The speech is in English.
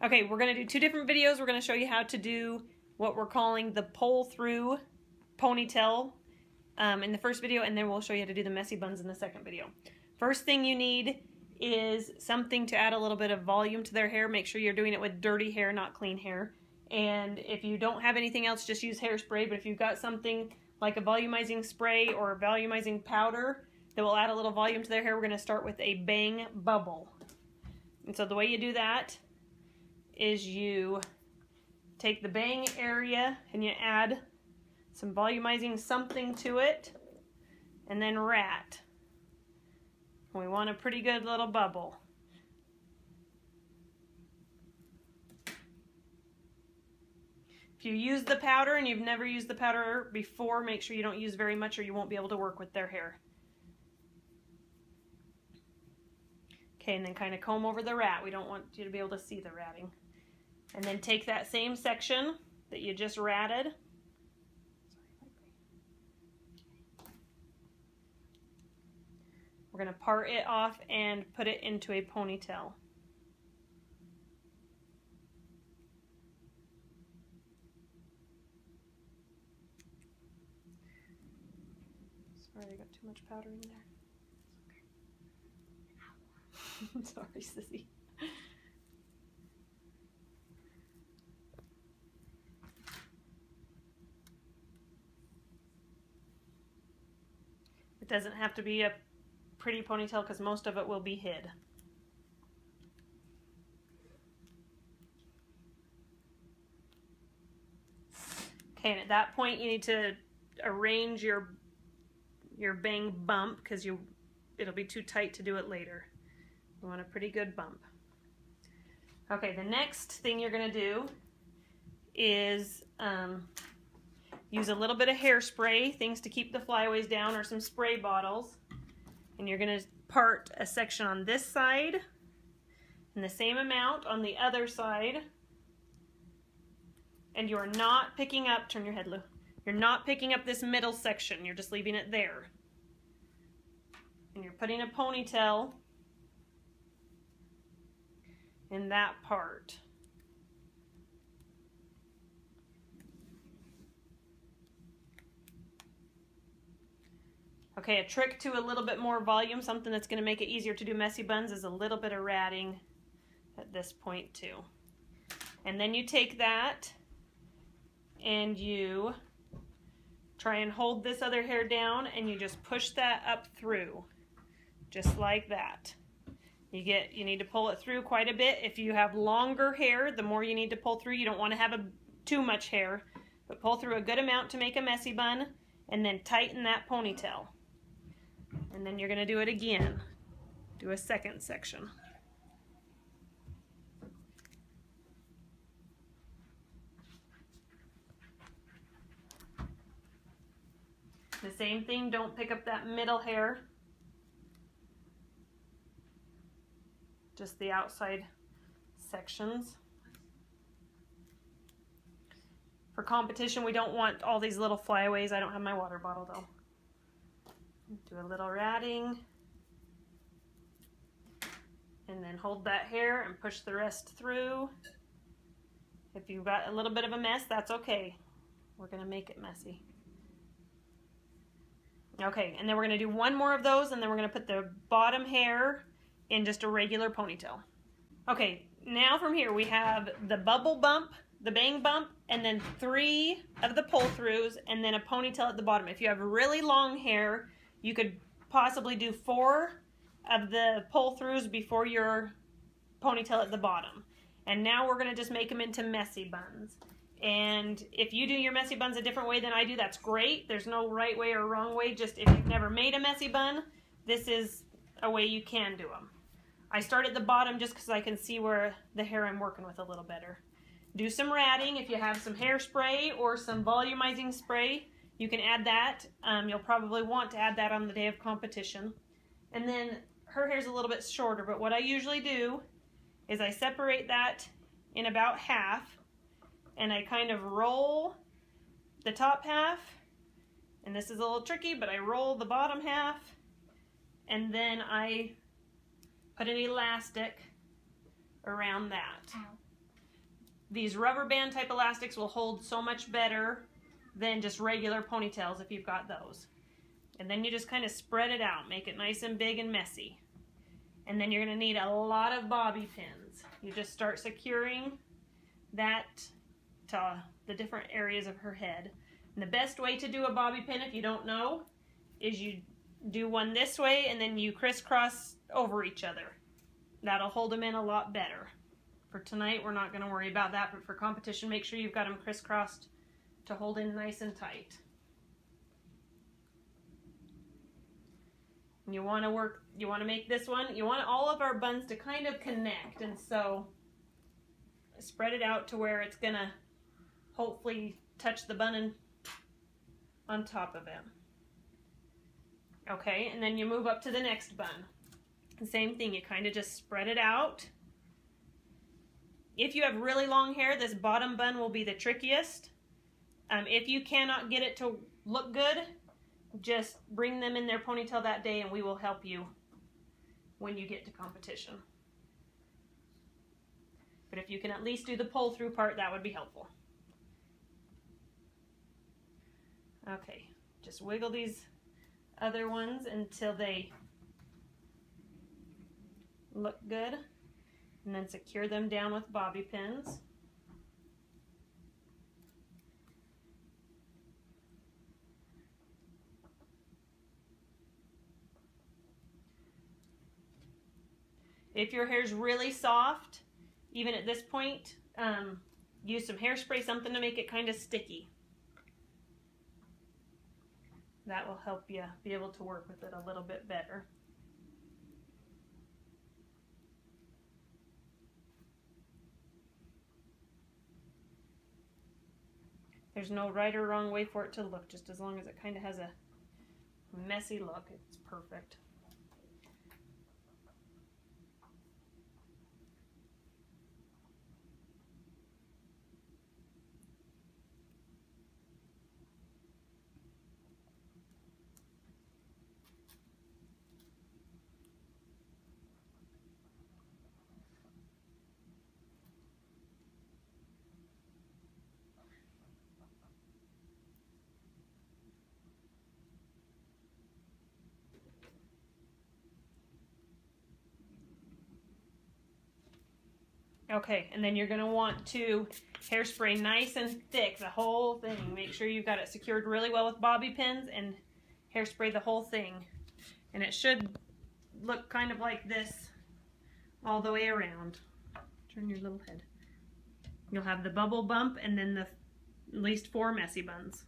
Okay, we're going to do two different videos. We're going to show you how to do what we're calling the pull-through ponytail in the first video, and then we'll show you how to do the messy buns in the second video. First thing you need is something to add a little bit of volume to their hair. Make sure you're doing it with dirty hair, not clean hair. And if you don't have anything else, just use hairspray. But if you've got something like a volumizing spray or a volumizing powder that will add a little volume to their hair, we're going to start with a bang bubble. And so the way you do that is you take the bang area and you add some volumizing something to it, and then rat. We want a pretty good little bubble. If you use the powder and you've never used the powder before, make sure you don't use very much or you won't be able to work with their hair. Okay, and then kind of comb over the rat. We don't want you to be able to see the ratting. And then take that same section that you just ratted. We're going to part it off and put it into a ponytail. Sorry, I got too much powder in there. Sorry, sissy. It doesn't have to be a pretty ponytail because most of it will be hid. Okay, and at that point you need to arrange your bang bump because it'll be too tight to do it later. You want a pretty good bump. Okay, the next thing you're going to do is use a little bit of hairspray, things to keep the flyaways down, or some spray bottles. And you're going to part a section on this side and the same amount on the other side. And you're not picking up, turn your head, Lou. You're not picking up this middle section. You're just leaving it there. And you're putting a ponytail in that part. Okay, a trick to a little bit more volume, something that's going to make it easier to do messy buns, is a little bit of ratting at this point too. And then you take that and you try and hold this other hair down and you just push that up through, just like that. You need to pull it through quite a bit. If you have longer hair, the more you need to pull through. You don't want to have too much hair, but pull through a good amount to make a messy bun, and then tighten that ponytail. And then you're going to do it again. Do a second section. The same thing, don't pick up that middle hair. Just the outside sections. For competition, we don't want all these little flyaways. I don't have my water bottle though. Do a little ratting. And then hold that hair and push the rest through. If you've got a little bit of a mess, that's okay. We're going to make it messy. Okay, and then we're going to do one more of those, and then we're going to put the bottom hair in just a regular ponytail. Okay, now from here we have the bubble bump, the bang bump, and then 3 of the pull-throughs, and then a ponytail at the bottom. If you have really long hair, you could possibly do 4 of the pull-throughs before your ponytail at the bottom. And now we're going to just make them into messy buns. And if you do your messy buns a different way than I do, that's great. There's no right way or wrong way. Just if you've never made a messy bun, this is a way you can do them. I start at the bottom just because I can see where the hair I'm working with a little better. Do some ratting. If you have some hairspray or some volumizing spray, you can add that. You'll probably want to add that on the day of competition. And then her hair's a little bit shorter, but what I usually do is I separate that in about half, and I kind of roll the top half, and this is a little tricky, but I roll the bottom half, and then I put an elastic around that. these rubber band type elastics will hold so much better than just regular ponytails if you've got those. And then you just kind of spread it out, make it nice and big and messy. And then you're going to need a lot of bobby pins. You just start securing that to the different areas of her head. And the best way to do a bobby pin, if you don't know, is you do one this way and then you crisscross over each other. That'll hold them in a lot better. For tonight, we're not going to worry about that, but for competition, make sure you've got them crisscrossed to hold in nice and tight. And you want to make this one, you want all of our buns to kind of connect, and so spread it out to where it's going to hopefully touch the bun and on top of it. Okay, and then you move up to the next bun. The same thing, you kind of just spread it out. If you have really long hair, this bottom bun will be the trickiest. If you cannot get it to look good, just bring them in their ponytail that day and we will help you when you get to competition. But if you can at least do the pull through part, that would be helpful. Okay, just wiggle these other ones until they look good, and then secure them down with bobby pins. If your hair's really soft, even at this point, use some hairspray, something to make it kind of sticky. That will help you be able to work with it a little bit better. There's no right or wrong way for it to look, just as long as it kind of has a messy look, it's perfect. Okay, and then you're going to want to hairspray nice and thick, the whole thing. Make sure you've got it secured really well with bobby pins and hairspray the whole thing. And it should look kind of like this all the way around. Turn your little head. You'll have the bubble bump and then the at least 4 messy buns.